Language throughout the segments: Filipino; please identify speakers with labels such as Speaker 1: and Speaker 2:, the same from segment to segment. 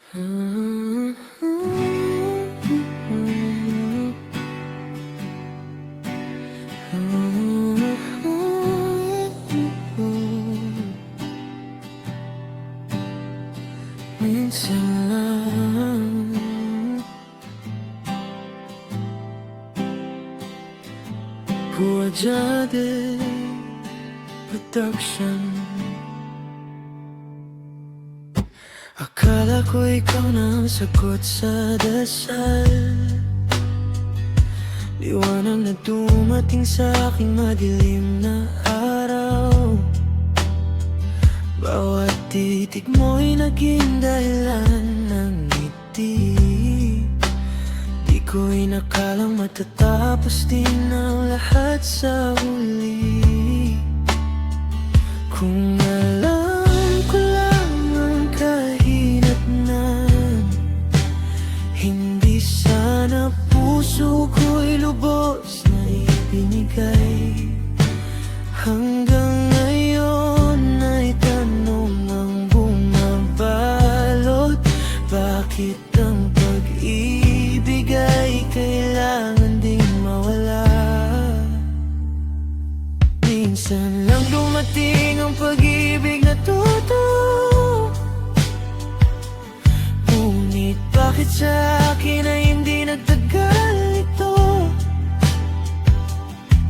Speaker 1: Minsan lang Puwajade Production. Akala ko ikaw na ang sagot sa dasal, liwanag na dumating sa aking madilim na araw. Bawat titig mo'y naging dahilan ng ngiti. Di ko inakalang matatapos din ang lahat sa huli. Kung alam ko lang ang kahinatnan, hindi sana puso ko'y lubos na ibinigay. Hanggang ngayon ay tanong ang bumabalot, bakit ang pag-ibig ay kailangan ding mawala? Minsan lang dumating ang pag-ibig na totoo, ngunit bakit sa akin ay hindi nagtagal ito?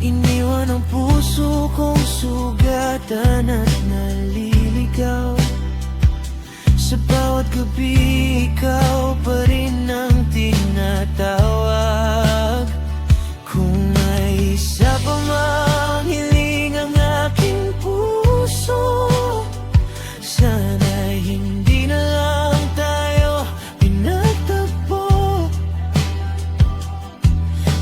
Speaker 1: Iniwan ang puso kong sugatan at naliligaw. Sa bawat gabi, ikaw pa rin ang tinatawag. Kung may isa pa mang hiling ang aking puso, sana'y hindi na lang tayo pinagtagpo.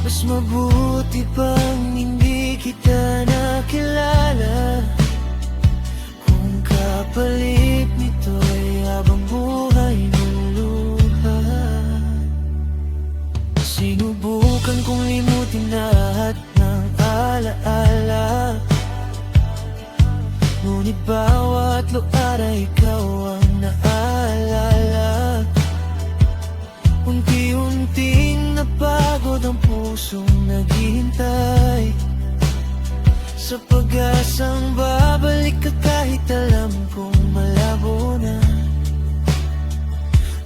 Speaker 1: Mas mabuti pang hindi kita nakilala, kung kapalit nito'y habang buhay ng luha. Sinubukan kong limutin lahat ng alaala, ngunit bawat lugar ay ikaw ang naalala. Unti-unting napagod ang pusong naghihintay sa pag-asang babalik ka kahit alam kong malabo na.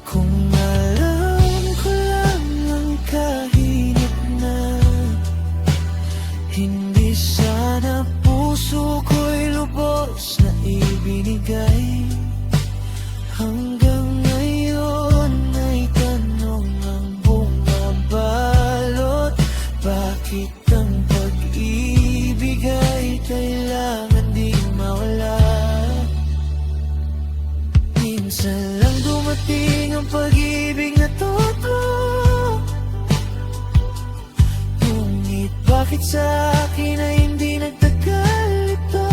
Speaker 1: Kung alam ko lang ang kahinatnan, hindi sana puso ko'y lubos na ibinigay. Hanggang ngayon ay tanong ang bumabalot, bakit ang pag-ibig ay kailangan ding mawala? Minsan lang dumating ang pag-ibig na totoo, ngunit bakit sa akin ay hindi nagtagal ito?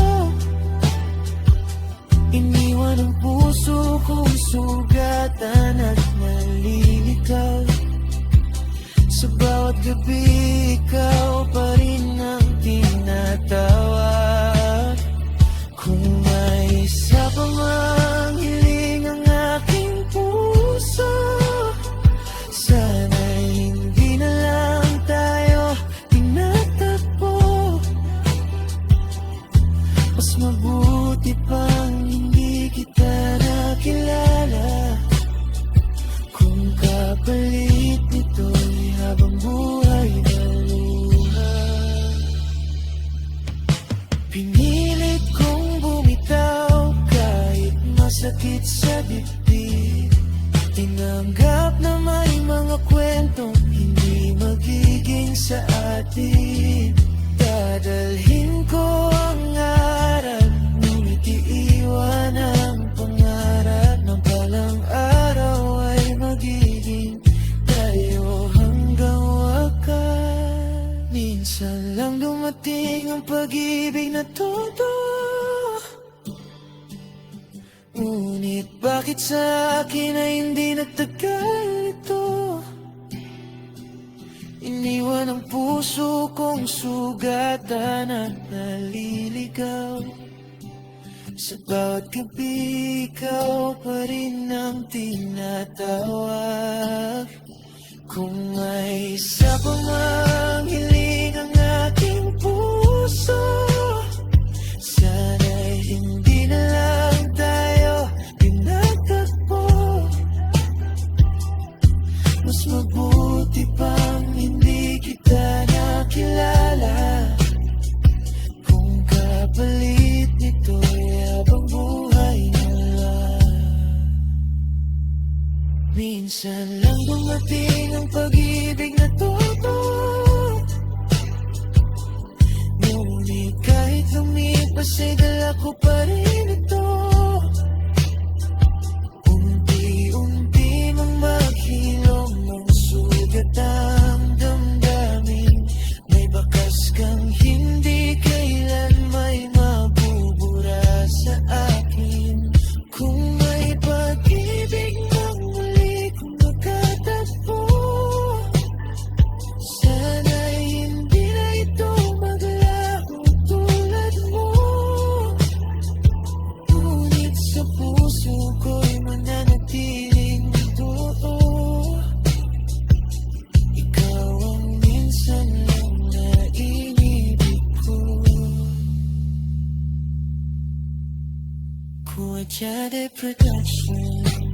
Speaker 1: Iniwan ang puso kong sugatan at naliligaw. Sa bawat gabi, ikaw pa rin ang tinatawag. Kung may isa pa mang hiling ang aking puso, sana'y hindi na lang tayo tinatagpo. Mas mabuti pang hindi kita nakilala, kung kapalit nito'y habang buhay na luha. Pinilit kong bumitaw kahit masakit sa dibdib. Tinanggap na may mga kwentong hindi magiging sa atin. Dadalhin ko ang aral, ngunit iiwan ang pangarap ng palang araw ay magiging tayo hanggang wakas. Minsan lang dumating ang pag-ibig na totoo, ngunit bakit sa akin ay hindi nagtagal ito? Iniwan ang puso kong sugatan at naliligaw. Sa bawat gabi, ikaw pa rin ang tinatawag. Kung may isa pa mang hiling ang aking puso, sana'y hindi na lang tayo pinagtagpo. Mas mabuti pang hindi kita nakilala, kung kapalit nito'y habang buhay na lang. Minsan lang dumating ang pag-ibig na totoo, ngunit kahit lumipas ay dala ko pa rin ito. Unti-unti mang maghilom ng sugat ang damdamin, may bakas kang hindi kailan may mabubura sa akin. Kung may pag-ibig ng muli kung magkatagpo, sana'y hindi na ito maglaho tulad mo. Ngunit sa puso ko'y mananatiling totoo, ikaw ang minsan lang naiibig ko. Kuwachade Production.